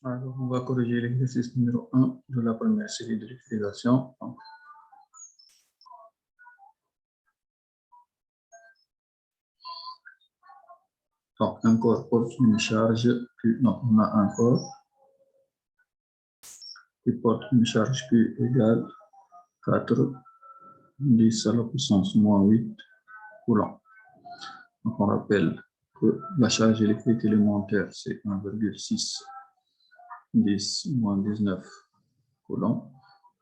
Alors, on va corriger l'exercice numéro 1 de la première série de l'utilisation. Donc, un corps porte une charge, non, on a un corps qui porte une charge Q égale 4, 10 à la puissance moins 8 coulombs. Donc, on rappelle que la charge électrique élémentaire, c'est 1,6 10 moins 19 coulombs.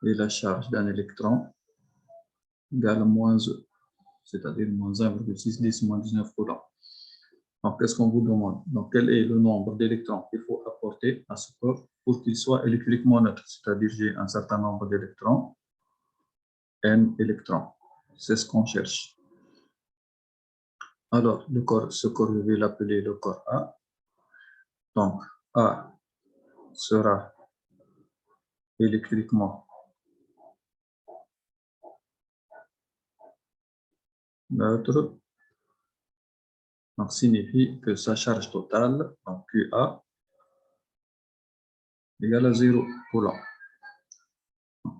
Et la charge d'un électron égale moins E, c'est-à-dire moins 1,6 10 moins 19 coulombs. Donc, qu'est-ce qu'on vous demande? Donc, quel est le nombre d'électrons qu'il faut apporter à ce corps pour qu'il soit électriquement neutre? C'est-à-dire, j'ai un certain nombre d'électrons, N électrons. C'est ce qu'on cherche. Alors, ce corps, je vais l'appeler le corps A. Donc, A sera électriquement neutre. Donc, signifie que sa charge totale, donc QA, égale à 0 coulomb.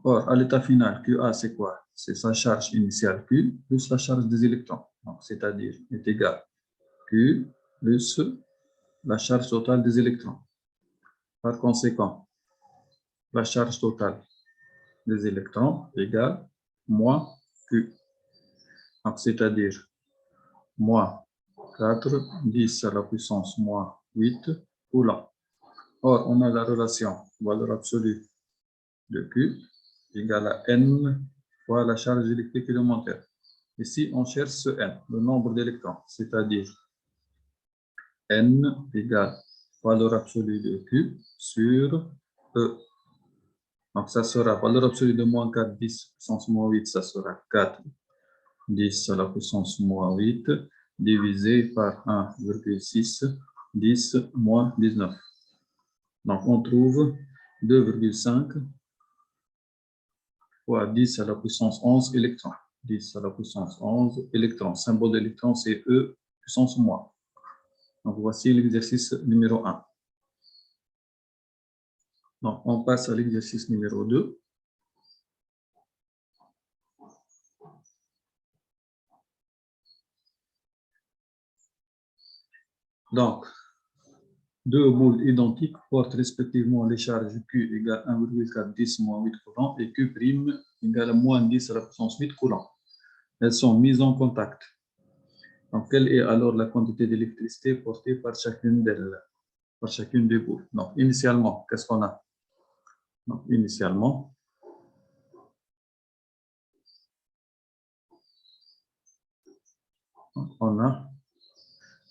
Or, à l'état final, QA, c'est quoi? C'est sa charge initiale Q plus la charge des électrons. C'est-à-dire, est égal Q plus la charge totale des électrons. Par conséquent, la charge totale des électrons égale moins Q. Donc, c'est-à-dire moins 4, 10 à la puissance moins 8 coulombs. Or, on a la relation valeur absolue de Q égale à N fois la charge électrique élémentaire. Ici, on cherche ce N, le nombre d'électrons, c'est-à-dire N égale valeur absolue de Q sur E. Donc, ça sera valeur absolue de moins 4, 10 puissance moins 8, ça sera 4, 10 à la puissance moins 8, divisé par 1,6, 10 moins 19. Donc, on trouve 2,5 fois 10 à la puissance 11 électrons. 10 à la puissance 11 électrons. Symbole d'électron, c'est E puissance moins. Donc, voici l'exercice numéro 1. Donc, on passe à l'exercice numéro 2. Donc, deux boules identiques portent respectivement les charges Q égale 1,4 10 moins 8 coulombs et Q' égale moins 10 à la puissance 8 coulombs. Elles sont mises en contact. Donc, quelle est alors la quantité d'électricité portée par chacune d'elles, par chacune des boules? Donc, initialement, qu'est-ce qu'on a? Donc, initialement, on a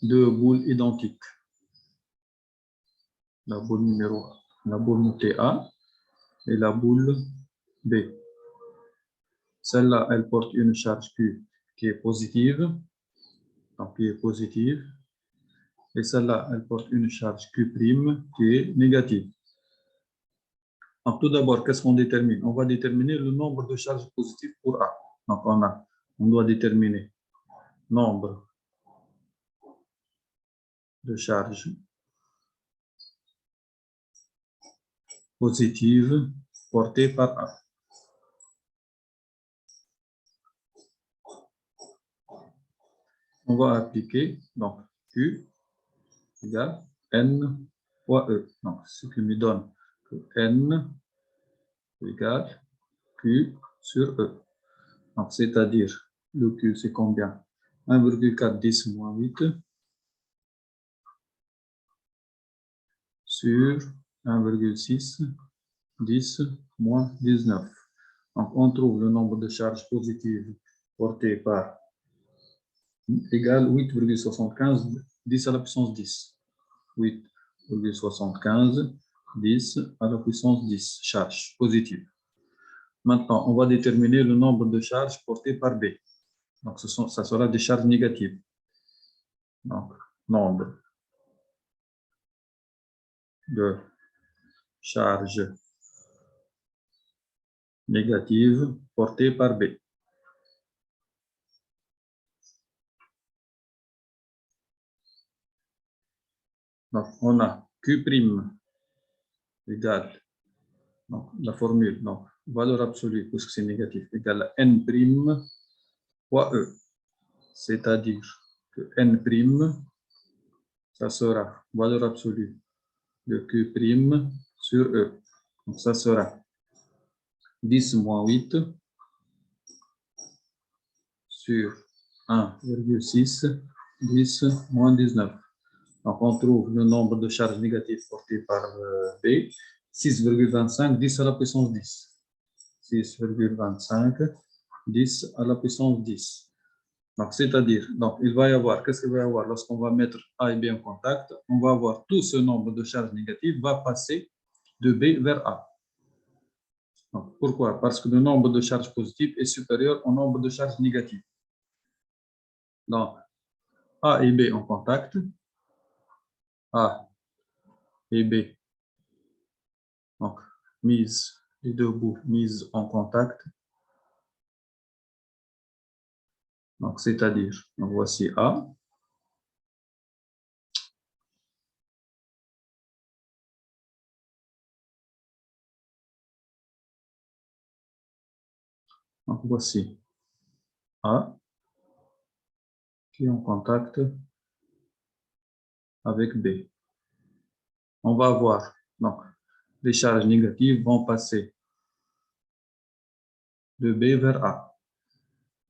deux boules identiques. La boule numéro 1, la boule notée A et la boule B. Celle-là, elle porte une charge Q qui est positive, donc qui est positive. Et celle-là, elle porte une charge Q' qui est négative. Donc, tout d'abord, qu'est-ce qu'on détermine? On va déterminer le nombre de charges positives pour A. Donc, on doit déterminer nombre de charges positives portées par A. On va appliquer, donc, Q égale N fois E. Donc, ce qui me donne que N égale Q sur E. Donc, c'est-à-dire, le Q, c'est combien? 1,4 10 moins 8 sur 1,6 10 moins 19. Donc, on trouve le nombre de charges positives portées par égale 8,75 10 à la puissance 10. 8,75 10 à la puissance 10 charges positives. Maintenant, on va déterminer le nombre de charges portées par B. Donc, ça sera des charges négatives. Donc, nombre de charges négatives portées par B. Donc, on a Q', égale, donc la formule, donc valeur absolue, puisque c'est négatif, égale à n' fois E. C'est-à-dire que n', ça sera valeur absolue de Q' sur E. Donc ça sera 10 moins 8 sur 1,6, 10 moins 19. Donc on trouve le nombre de charges négatives portées par B, 6,25, 10 à la puissance 10. 6,25, 10 à la puissance 10. Donc, c'est-à-dire, donc, il va y avoir, qu'est-ce qu'il va y avoir lorsqu'on va mettre A et B en contact? On va avoir tout ce nombre de charges négatives va passer de B vers A. Donc, pourquoi? Parce que le nombre de charges positives est supérieur au nombre de charges négatives. Donc, A et B en contact, A et B, donc, mise, les deux bouts mises en contact. Donc, c'est-à-dire, voici A. Donc, voici A qui est en contact avec B. On va voir, donc, les charges négatives vont passer de B vers A.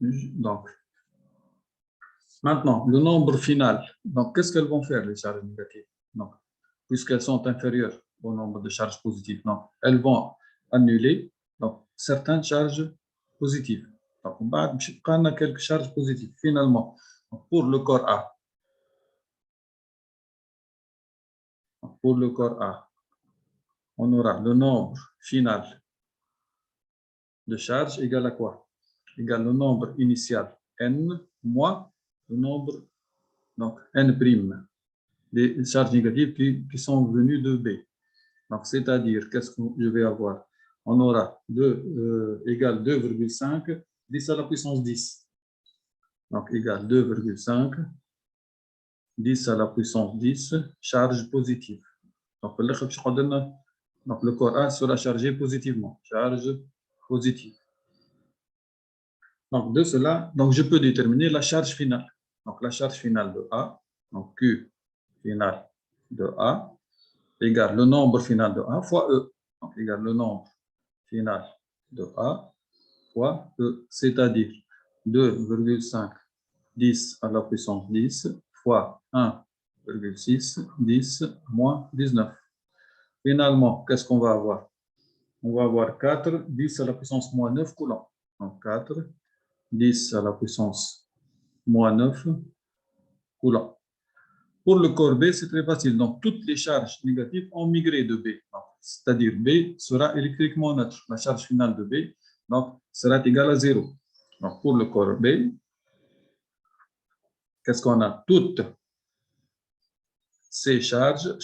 Donc, maintenant, le nombre final. Donc, qu'est-ce qu'elles vont faire, les charges négatives? Donc, puisqu'elles sont inférieures au nombre de charges positives, donc, elles vont annuler donc, certaines charges positives. Donc, on va prendre quelques charges positives. Finalement, pour le corps A, on aura le nombre final de charges égal à quoi? Égal au nombre initial n moins le nombre, donc n', des charges négatives qui sont venues de B. Donc, c'est-à-dire, qu'est-ce que je vais avoir? On aura 2 égale 2,5, 10 à la puissance 10. Donc, égale 2,5, 10 à la puissance 10, charge positive. Donc, le corps A sera chargé positivement. Charge positive. Donc, de cela, donc je peux déterminer la charge finale. Donc, la charge finale de A, donc Q finale de A, égale le nombre final de A fois E. Donc, égale le nombre final de A fois E, c'est-à-dire 2,5, 10 à la puissance 10 fois 1,6, 10 moins 19. Finalement, qu'est-ce qu'on va avoir? On va avoir 4, 10 à la puissance moins 9 coulombs. Donc, 4, 10 à la puissance moins 9 coulombs. Pour le corps B, c'est très facile. Donc, toutes les charges négatives ont migré de B. C'est-à-dire B sera électriquement neutre. La charge finale de B donc, sera égale à 0. Donc, pour le corps B, qu'est-ce qu'on a? Toutes ces charges,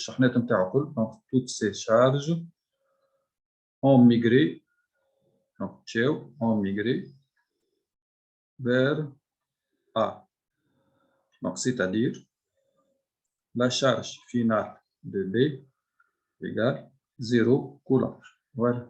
donc toutes ces charges ont migré, donc, ont migré vers A. Donc, c'est-à-dire la charge finale de B égale 0 coulomb. Voilà.